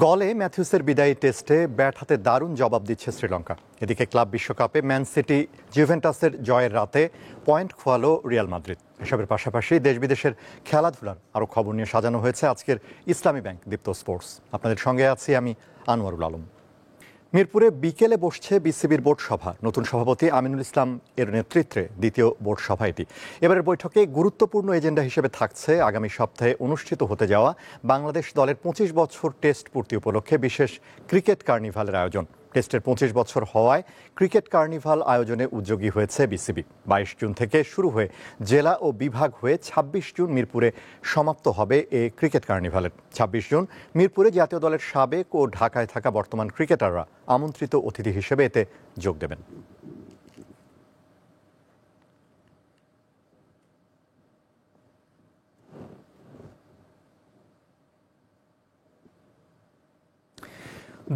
গলে ম্যাথিউসের বিদায়ী টেস্টে ব্যাট হাতে দারুণ জবাব দিচ্ছে শ্রীলঙ্কা। এদিকে ক্লাব বিশ্বকাপে ম্যান সিটি জুভেন্টাসের জয়ের রাতে পয়েন্ট খোয়ালো রিয়াল মাদ্রিদ। এসবের পাশাপাশি দেশ বিদেশের খেলাধুলার আরও খবর নিয়ে সাজানো হয়েছে আজকের ইসলামী ব্যাংক দীপ্ত স্পোর্টস। আপনাদের সঙ্গে আছি আমি আনোয়ারুল আলম। মিরপুরে বিকেলে বসছে বিসিবির বোর্ড সভা। নতুন সভাপতি আমিনুল ইসলাম এর নেতৃত্বে দ্বিতীয় বোর্ড সভা এটি। এবারের বৈঠকে গুরুত্বপূর্ণ এজেন্ডা হিসেবে থাকছে আগামী সপ্তাহে অনুষ্ঠিত হতে যাওয়া বাংলাদেশ দলের ২৫ বছর টেস্ট পূর্তি উপলক্ষে বিশেষ ক্রিকেট কার্নিভালের আয়োজন। টেস্টের ২৫ বছর হওয়ায় ক্রিকেট কার্নিভাল আয়োজনে উদ্যোগী হয়েছে বিসিবি। ২২ জুন থেকে শুরু হয়ে জেলা ও বিভাগ হয়ে ২৬ জুন মিরপুরে সমাপ্ত হবে এই ক্রিকেট কার্নিভালের। ২৬ জুন মিরপুরে জাতীয় দলের সাবেক ও ঢাকায় থাকা বর্তমান ক্রিকেটাররা আমন্ত্রিত অতিথি হিসেবে এতে যোগ দেবেন।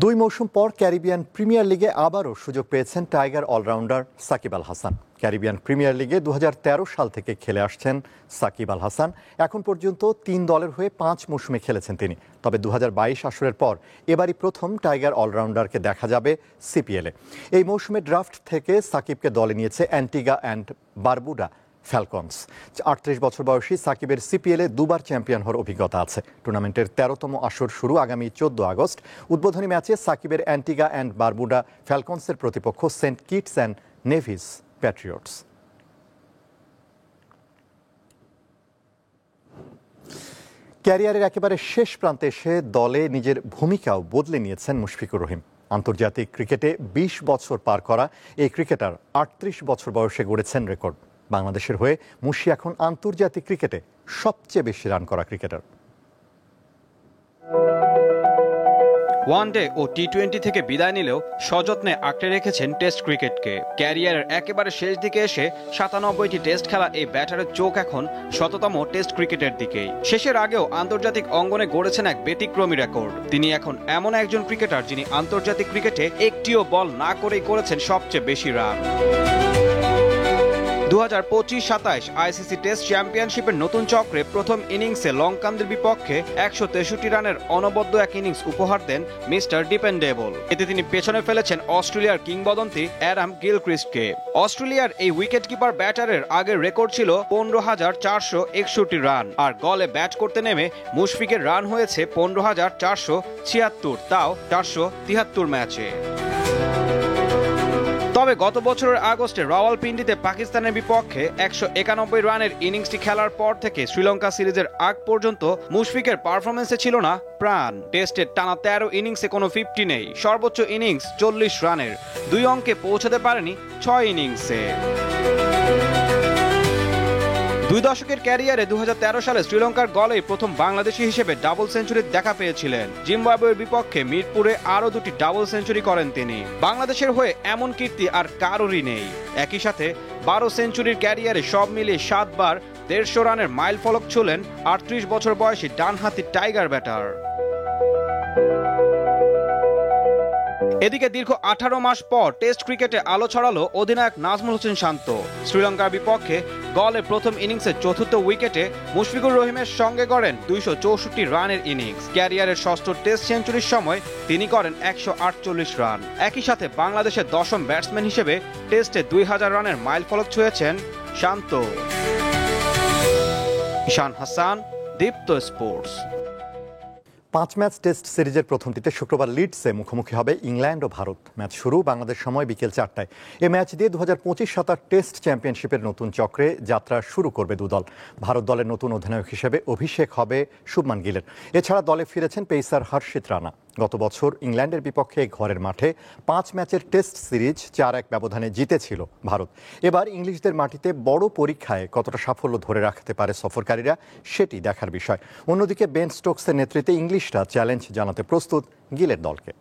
দুই মৌসুম পর ক্যারিবিয়ান প্রিমিয়ার লিগে আবারও সুযোগ পেয়েছেন tiger allrounder Shakib Al Hasan. Caribbean premier লিগে ২০১৩ সাল থেকে খেলে আসছেন সাকিব আল হাসান। এখন পর্যন্ত ৩ দলের হয়ে ৫ মৌসুমে খেলেছেন তিনি। তবে ২০২২ আসরের পর এবারই প্রথম টাইগার অলরাউন্ডারকে দেখা যাবে সিপিএলে। এই মৌসুমে ড্রাফট থেকে সাকিবকে দলে নিয়েছে অ্যান্টিগা অ্যান্ড বারবুডা ফ্যালকনস। ৩৮ বছর বয়সী সাকিবের সিপিএলে দুবার চ্যাম্পিয়ন হওয়ার অভিজ্ঞতা আছে। টুর্নামেন্টের ১৩তম আসর শুরু আগামী ১৪ আগস্ট। উদ্বোধনী ম্যাচে সাকিবের অ্যান্টিগা অ্যান্ড বারবুডা ফ্যালকনসের প্রতিপক্ষ Saint Kitts and Nevis Patriots. ক্যারিয়ারের একেবারে শেষ প্রান্তে এসে দলে নিজের ভূমিকাও বদলে নিয়েছেন মুশফিকুর রহিম। আন্তর্জাতিক ক্রিকেটে ২০ বছর পার করা এই ক্রিকেটার ৩৮ বছর বয়সে গড়েছেন রেকর্ড। বাংলাদেশের হয়ে মুশফি এখন আন্তর্জাতিক ক্রিকেটে সবচেয়ে বেশি রান করা ক্রিকেটার। ওয়ানডে ও টি-20 থেকে বিদায় নিলেও সযত্নে আঁকড়ে রেখেছেন টেস্ট ক্রিকেটকে। ক্যারিয়ারের একেবারে শেষ দিকে এসে ৯৭টি টেস্ট খেলা এই ব্যাটারের চোখ এখন শততম টেস্ট ক্রিকেটের দিকেই। শেষের আগেও আন্তর্জাতিক অঙ্গনে গড়েছেন এক ব্যতিক্রমী রেকর্ড। তিনি এখন এমন একজন ক্রিকেটার যিনি আন্তর্জাতিক ক্রিকেটে একটিও বল না করেই করেছেন সবচেয়ে বেশি রান। ২০২৫-২৭ আইসিসি টেস্ট চ্যাম্পিয়নশিপের নতুন চক্রে প্রথম ইনিংসে লঙ্কানদের বিপক্ষে ১৬৩ রানের অনবদ্য এক ইনিংস উপহার দেন মিস্টার ডিপেন্ডেবল। এতে তিনি পেছনে ফেলেছেন অস্ট্রেলিয়ার কিংবদন্তি অ্যাডাম গিলক্রিস্টকে। অস্ট্রেলিয়ার এই উইকেট কিপার ব্যাটারের আগের রেকর্ড ছিল ১৫,৪৬১ রান, আর গলে ব্যাট করতে নেমে মুশফিকের রান হয়েছে ১৫,৪৭৬, তাও ৪৭৩ ম্যাচে। তবে গত বছরের আগস্টে রাওয়ালপিন্ডিতে পাকিস্তানের বিপক্ষে ১৯১ রানের ইনিংসটি খেলার পর থেকে শ্রীলঙ্কা সিরিজের আগ পর্যন্ত মুশফিকের পারফরমেন্সে ছিল না প্রাণ। টেস্টের টানা ১৩ ইনিংসে কোনো ৫০ নেই। সর্বোচ্চ ইনিংস ৪০ রানের, ২ অঙ্কে পৌঁছাতে পারেনি ৬ ইনিংসে। ২ দশকের ক্যারিয়ারে ২০১৩ সালে শ্রীলঙ্কার গলেই প্রথম বাংলাদেশি হিসেবে ডাবল সেঞ্চুরির দেখা পেয়েছিলেন। জিম্বাবুয়ের বিপক্ষে মিরপুরে আরও ২টি ডাবল সেঞ্চুরি করেন তিনি। বাংলাদেশের হয়ে এমন কীর্তি আর কারোরই নেই। একই সাথে ১২ সেঞ্চুরির ক্যারিয়ারে সব মিলিয়ে ৭ বার ১৫০ রানের মাইল ফলক ছুঁলেন ৩৮ বছর বয়সী ডানহাতি টাইগার ব্যাটার। এদিকে দীর্ঘ ১৮ মাস পর টেস্ট ক্রিকেটে আলো ছড়ালো অধিনায়ক নাজমুল হোসেন শান্ত। শ্রীলঙ্কার বিপক্ষে গলে প্রথম ইনিংসে চতুর্থ উইকেটে মুশফিকুর রহিমের সঙ্গে গড়েন ২৬৪ রানের ইনিংস। ক্যারিয়ারের ষষ্ঠ টেস্ট সেঞ্চুরির সময় তিনি করেন ১৪৮ রান। একই সাথে বাংলাদেশের দশম ব্যাটসম্যান হিসেবে টেস্টে ২০০০ রানের মাইল ফলক ছুঁয়েছেন শান্ত। ঈশান হাসান, দীপ্ত স্পোর্টস। ৫ ম্যাচ টেস্ট সিরিজের প্রথমটিতে শুক্রবার লিডসে মুখোমুখি হবে ইংল্যান্ড ও ভারত। ম্যাচ শুরু বাংলাদেশ সময় বিকেল ৪টায়। এ ম্যাচ দিয়ে ২০২৫-২৭ টেস্ট চ্যাম্পিয়নশিপের নতুন চক্রে যাত্রা শুরু করবে দুদল। ভারত দলের নতুন অধিনায়ক হিসেবে অভিষেক হবে শুভমান গিলের। এছাড়া দলে ফিরেছেন পেসার হর্ষিত রানা। গত বছর ইংল্যান্ডের বিপক্ষে ঘরের মাঠে ৫ ম্যাচের টেস্ট সিরিজ ৪-১ ব্যবধানে জিতেছিল ভারত। এবার ইংলিশদের মাটিতে বড় পরীক্ষায় কতটা সাফল্য ধরে রাখতে পারে সফরকারীরা, সেটি দেখার বিষয়। অন্যদিকে বেন স্টোকসের নেতৃত্বে ইংলিশরা চ্যালেঞ্জ জানাতে প্রস্তুত গিলের দলকে।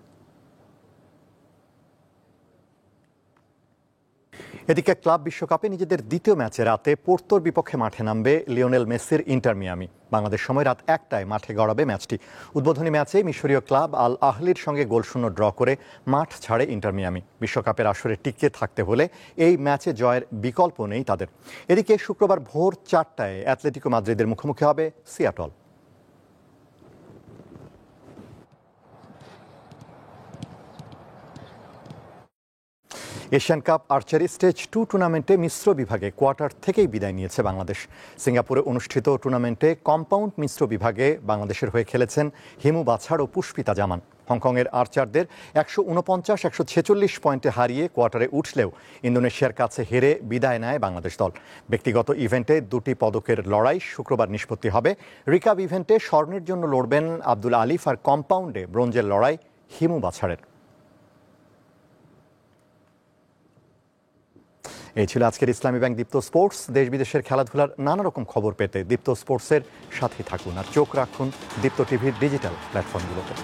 এদিকে ক্লাব বিশ্বকাপে নিজেদের দ্বিতীয় ম্যাচে রাতে পোর্তোর বিপক্ষে মাঠে নামবে লিওনেল মেসির ইন্টার মিয়ামি। বাংলাদেশ সময় রাত ১টায় মাঠে গড়াবে ম্যাচটি। উদ্বোধনী ম্যাচে মিশরীয় ক্লাব আল আহলির সঙ্গে গোলশূন্য ড্র করে মাঠ ছাড়ে ইন্টার মিয়ামি। বিশ্বকাপের আসরে টিকে থাকতে হলে এই ম্যাচে জয়ের বিকল্প নেই তাদের। এদিকে শুক্রবার ভোর ৪টায় অ্যাটলেটিকো মাদ্রিদের মুখোমুখি হবে Seattle. Asian cup archery stage 2 টুর্নামেন্টে মিশ্র বিভাগে কোয়ার্টার থেকেই বিদায় নিয়েছে বাংলাদেশ। সিঙ্গাপুরে অনুষ্ঠিত টুর্নামেন্টে কম্পাউন্ড মিশ্র বিভাগে বাংলাদেশের হয়ে খেলেছেন হিমু বাছাড় ও পুষ্পিতা জামান। হংকংয়ের আর্চারদের 149-146 পয়েন্টে হারিয়ে কোয়ার্টারে উঠলেও ইন্দোনেশিয়ার কাছে হেরে বিদায় নেয় বাংলাদেশ দল। ব্যক্তিগত ইভেন্টে 2টি পদকের লড়াই শুক্রবার নিষ্পত্তি হবে। রিকার্ভ ইভেন্টে স্বর্ণের জন্য লড়বেন আব্দুল আলিফ আর কম্পাউন্ডে ব্রোঞ্জের লড়াই হিমু বাছাড়ের। এই ছিল আজকের ইসলামী ব্যাংক দীপ্ত স্পোর্টস। দেশ বিদেশের খেলাধুলার নানা রকম খবর পেতে দীপ্ত স্পোর্টসের সাথে থাকুন আর চোখ রাখুন দীপ্ত টিভির ডিজিটাল প্ল্যাটফর্মগুলোতে।